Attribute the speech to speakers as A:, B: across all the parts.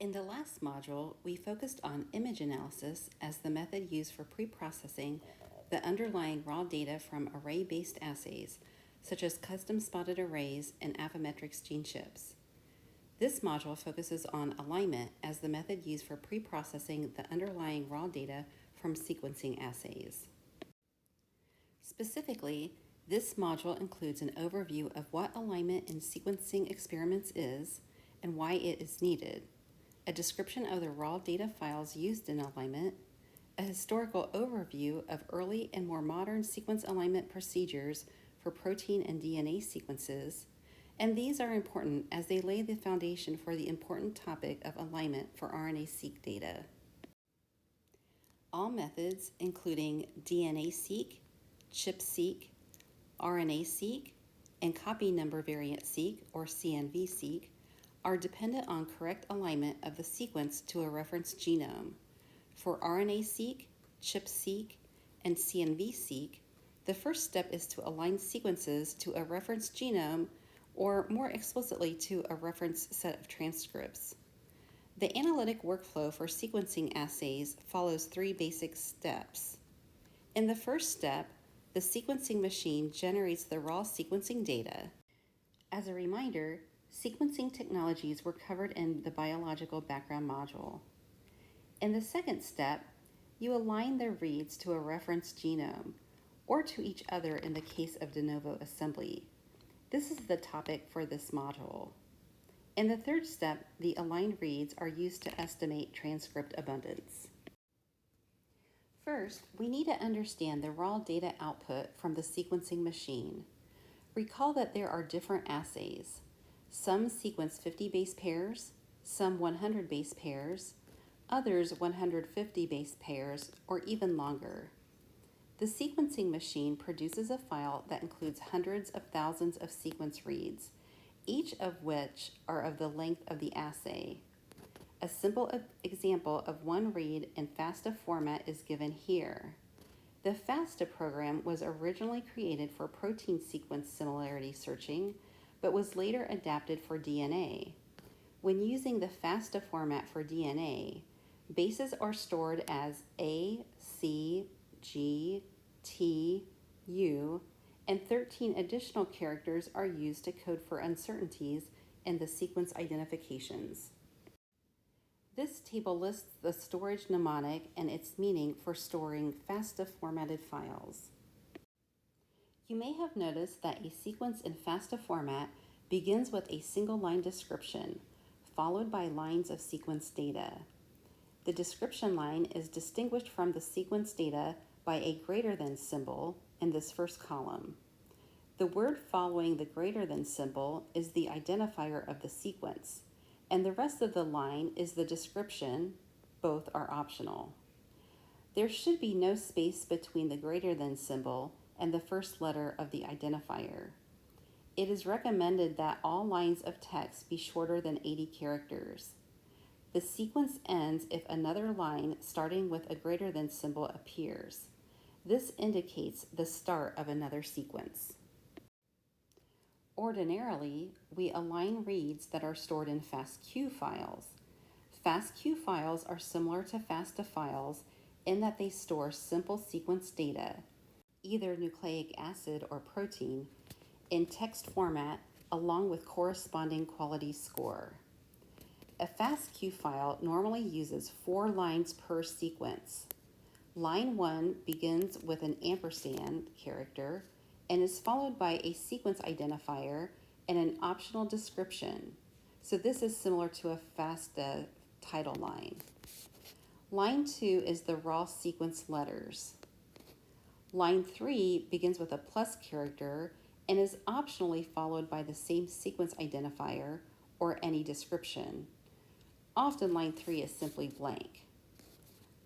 A: In the last module, we focused on image analysis as the method used for pre-processing the underlying raw data from array-based assays, such as custom spotted arrays and Affymetrix gene chips. This module focuses on alignment as the method used for pre-processing the underlying raw data from sequencing assays. Specifically, this module includes an overview of what alignment in sequencing experiments is and why it is needed, a description of the raw data files used in alignment, a historical overview of early and more modern sequence alignment procedures for protein and DNA sequences, and these are important as they lay the foundation for the important topic of alignment for RNA-seq data. All methods, including DNA-seq, ChIP-seq, RNA-seq, and copy number variant-seq, or CNV-seq, are dependent on correct alignment of the sequence to a reference genome. For RNA-seq, ChIP-seq, and CNV-seq, the first step is to align sequences to a reference genome, or more explicitly to a reference set of transcripts. The analytic workflow for sequencing assays follows three basic steps. In the first step, the sequencing machine generates the raw sequencing data. As a reminder, sequencing technologies were covered in the biological background module. In the second step, you align the reads to a reference genome, or to each other in the case of de novo assembly. This is the topic for this module. In the third step, the aligned reads are used to estimate transcript abundance. First, we need to understand the raw data output from the sequencing machine. Recall that there are different assays. Some sequence 50 base pairs, some 100 base pairs, others 150 base pairs, or even longer. The sequencing machine produces a file that includes hundreds of thousands of sequence reads, each of which are of the length of the assay. A simple example of one read in FASTA format is given here. The FASTA program was originally created for protein sequence similarity searching, but was later adapted for DNA. When using the FASTA format for DNA, bases are stored as A, C, G, T, U, and 13 additional characters are used to code for uncertainties in the sequence identifications. This table lists the storage mnemonic and its meaning for storing FASTA formatted files. You may have noticed that a sequence in FASTA format begins with a single line description, followed by lines of sequence data. The description line is distinguished from the sequence data by a greater than symbol in this first column. The word following the greater than symbol is the identifier of the sequence, and the rest of the line is the description. Both are optional. There should be no space between the greater than symbol and the first letter of the identifier. It is recommended that all lines of text be shorter than 80 characters. The sequence ends if another line starting with a greater than symbol appears. This indicates the start of another sequence. Ordinarily, we align reads that are stored in FASTQ files. FASTQ files are similar to FASTA files in that they store simple sequence data, either nucleic acid or protein, in text format along with corresponding quality score. A FASTQ file normally uses 4 lines per sequence. Line 1 begins with an ampersand character and is followed by a sequence identifier and an optional description. So this is similar to a FASTA title line. Line 2 is the raw sequence letters. Line 3 begins with a plus character and is optionally followed by the same sequence identifier or any description. Often line 3 is simply blank.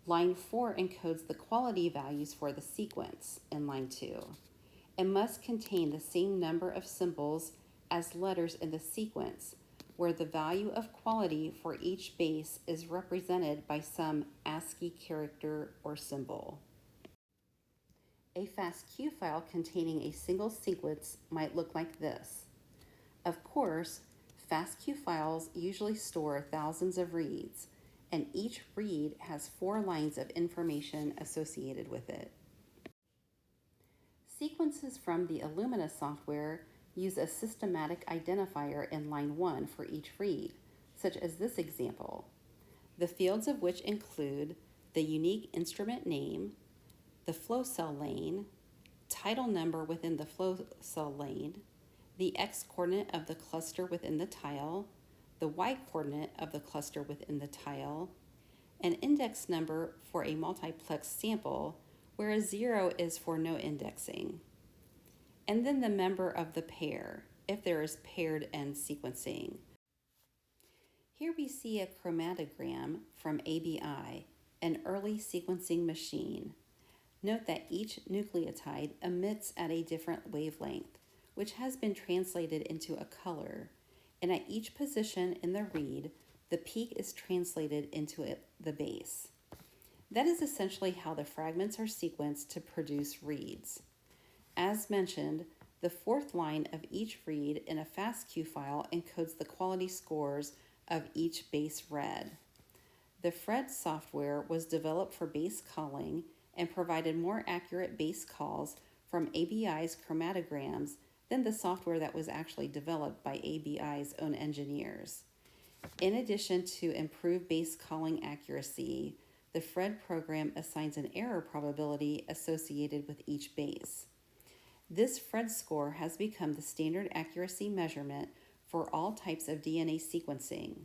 A: Line 4 encodes the quality values for the sequence in line 2 and must contain the same number of symbols as letters in the sequence, where the value of quality for each base is represented by some ASCII character or symbol. A FASTQ file containing a single sequence might look like this. Of course, FASTQ files usually store thousands of reads, and each read has 4 lines of information associated with it. Sequences from the Illumina software use a systematic identifier in line 1 for each read, such as this example, the fields of which include the unique instrument name, the flow cell lane, title number within the flow cell lane, the x-coordinate of the cluster within the tile, the y-coordinate of the cluster within the tile, an index number for a multiplex sample, whereas 0 is for no indexing, and then the member of the pair, if there is paired end sequencing. Here we see a chromatogram from ABI, an early sequencing machine. Note that each nucleotide emits at a different wavelength, which has been translated into a color, and at each position in the read, the peak is translated into the base. That is essentially how the fragments are sequenced to produce reads. As mentioned, the 4th line of each read in a FASTQ file encodes the quality scores of each base read. The FRED software was developed for base calling and provided more accurate base calls from ABI's chromatograms than the software that was actually developed by ABI's own engineers. In addition to improved base calling accuracy, the FRED program assigns an error probability associated with each base. This FRED score has become the standard accuracy measurement for all types of DNA sequencing.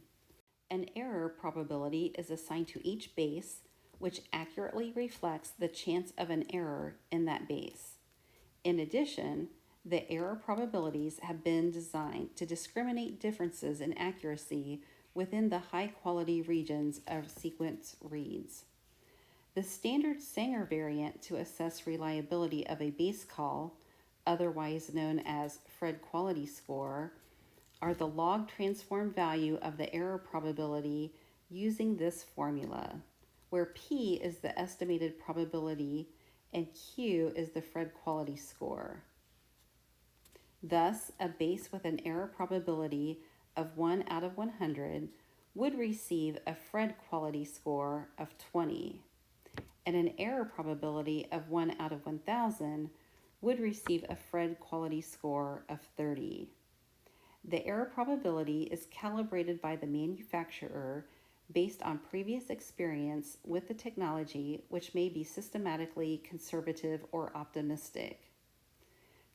A: An error probability is assigned to each base, which accurately reflects the chance of an error in that base. In addition, the error probabilities have been designed to discriminate differences in accuracy within the high-quality regions of sequence reads. The standard Sanger variant to assess reliability of a base call, otherwise known as FRED quality score, are the log transform value of the error probability using this formula, where P is the estimated probability and Q is the FRED quality score. Thus, a base with an error probability of 1 out of 100 would receive a FRED quality score of 20, and an error probability of 1 out of 1,000 would receive a FRED quality score of 30. The error probability is calibrated by the manufacturer based on previous experience with the technology, which may be systematically conservative or optimistic.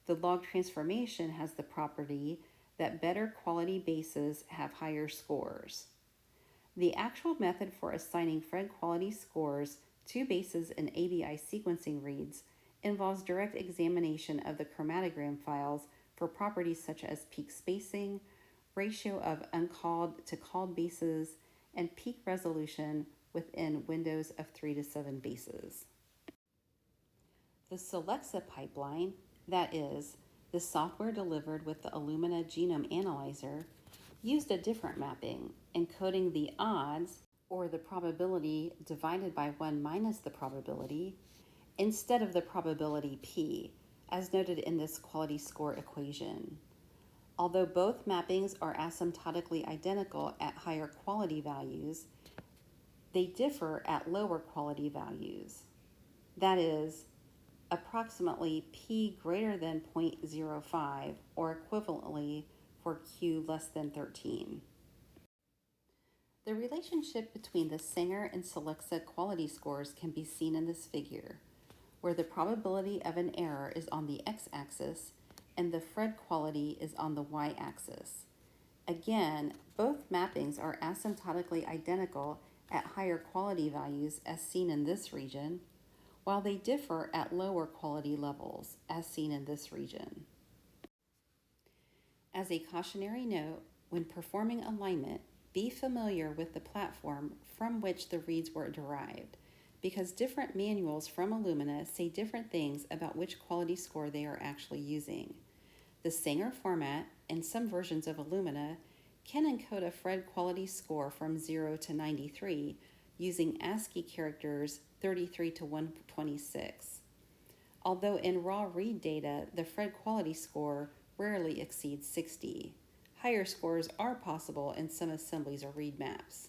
A: The log transformation has the property that better quality bases have higher scores. The actual method for assigning FRED quality scores to bases in ABI sequencing reads involves direct examination of the chromatogram files for properties such as peak spacing, ratio of uncalled to called bases, and peak resolution within windows of 3 to 7 bases. The Solexa pipeline, that is, the software delivered with the Illumina Genome Analyzer, used a different mapping, encoding the odds, or the probability divided by 1 minus the probability, instead of the probability P, as noted in this quality score equation. Although both mappings are asymptotically identical at higher quality values, they differ at lower quality values. That is, approximately P greater than 0.05 or equivalently for Q less than 13. The relationship between the Sanger and Solexa quality scores can be seen in this figure, where the probability of an error is on the x-axis and the FRED quality is on the y-axis. Again, both mappings are asymptotically identical at higher quality values as seen in this region, while they differ at lower quality levels as seen in this region. As a cautionary note, when performing alignment, be familiar with the platform from which the reads were derived, because different manuals from Illumina say different things about which quality score they are actually using. The Sanger format, and some versions of Illumina, can encode a FRED quality score from 0 to 93 using ASCII characters 33 to 126. Although in raw read data, the FRED quality score rarely exceeds 60. Higher scores are possible in some assemblies or read maps.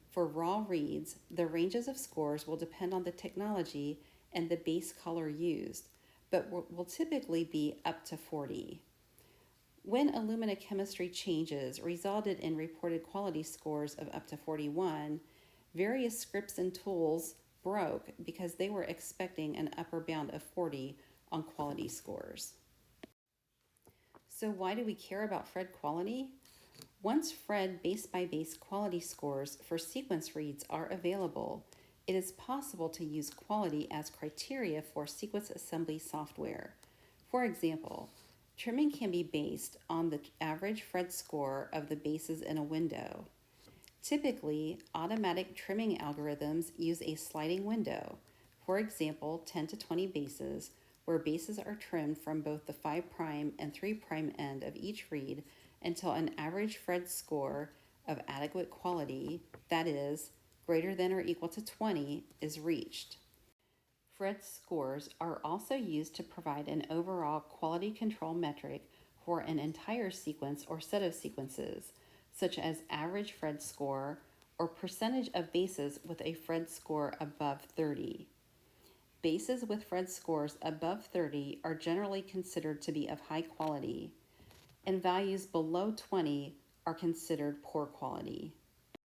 A: For raw reads, the ranges of scores will depend on the technology and the base color used, but will typically be up to 40. When Illumina chemistry changes resulted in reported quality scores of up to 41, various scripts and tools broke because they were expecting an upper bound of 40 on quality scores. So why do we care about Phred quality? Once Phred base-by-base quality scores for sequence reads are available, it is possible to use quality as criteria for sequence assembly software. For example, trimming can be based on the average Phred score of the bases in a window. Typically, automatic trimming algorithms use a sliding window, for example, 10 to 20 bases, where bases are trimmed from both the 5' and 3' end of each read until an average Phred score of adequate quality, that is, greater than or equal to 20, is reached. Phred scores are also used to provide an overall quality control metric for an entire sequence or set of sequences, such as average Phred score or percentage of bases with a Phred score above 30. Bases with Phred scores above 30 are generally considered to be of high quality, and values below 20 are considered poor quality.